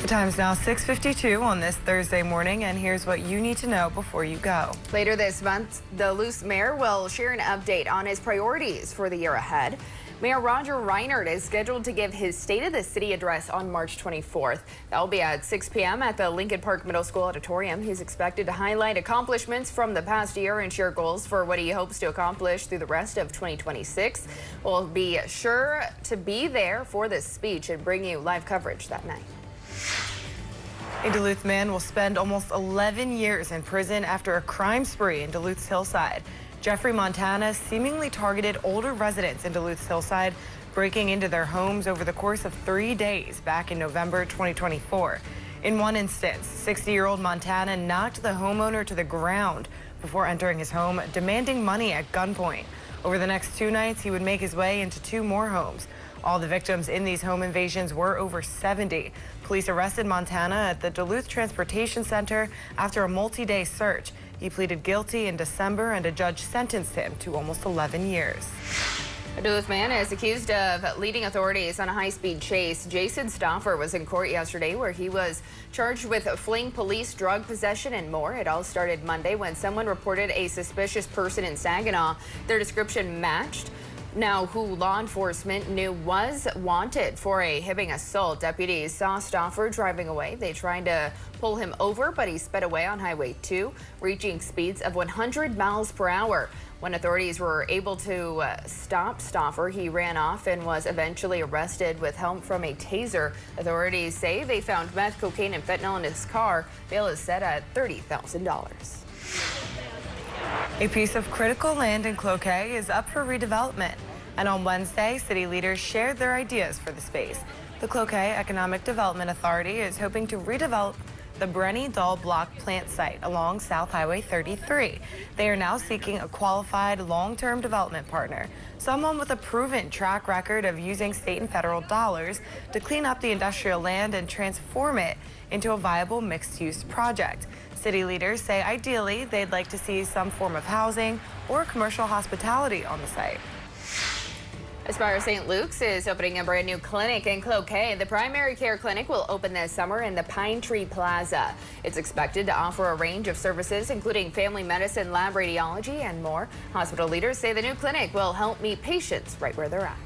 The time's now 6:52 on this Thursday morning, and here's what you need to know before you go. Later this month, the Duluth mayor will share an update on his priorities for the year ahead. Mayor Roger Reinert is scheduled to give his State of the City address on March 24th. That will be at 6 p.m. at the Lincoln Park Middle School auditorium. He's expected to highlight accomplishments from the past year and share goals for what he hopes to accomplish through the rest of 2026. We'll be sure to be there for this speech and bring you live coverage that night. A Duluth man will spend almost 11 years in prison after a crime spree in Duluth's Hillside. Jeffrey Montana seemingly targeted older residents in Duluth's Hillside, breaking into their homes over the course of 3 days back in November 2024. In one instance, 60-year-old Montana knocked the homeowner to the ground before entering his home, demanding money at gunpoint. Over the next 2 nights, he would make his way into 2 more homes. All the victims in these home invasions were over 70. Police arrested Montana at the Duluth Transportation Center after a multi-day search. He pleaded guilty in December, and a judge sentenced him to almost 11 years. A Duluth man is accused of leading authorities on a high-speed chase. Jason Stauffer was in court yesterday where he was charged with fleeing police, drug possession, and more. It all started Monday when someone reported a suspicious person in Saginaw. Their description matched. Now, who law enforcement knew was wanted for a Hibbing assault. Deputies saw Stauffer driving away. They tried to pull him over, but he sped away on Highway 2, reaching speeds of 100 miles per hour. When authorities were able to stop Stauffer, he ran off and was eventually arrested with help from a taser. Authorities say they found meth, cocaine, and fentanyl in his car. Bail is set at $30,000. A piece of critical land in Cloquet is up for redevelopment, and on Wednesday, city leaders shared their ideas for the space. The Cloquet Economic Development Authority is hoping to redevelop the Brenny Dahl Block plant site along South Highway 33. They are now seeking a qualified long-term development partner, someone with a proven track record of using state and federal dollars to clean up the industrial land and transform it into a viable mixed-use project. City leaders say ideally they'd like to see some form of housing or commercial hospitality on the site. Aspire St. Luke's is opening a brand new clinic in Cloquet. The primary care clinic will open this summer in the Pine Tree Plaza. It's expected to offer a range of services, including family medicine, lab radiology, and more. Hospital leaders say the new clinic will help meet patients right where they're at.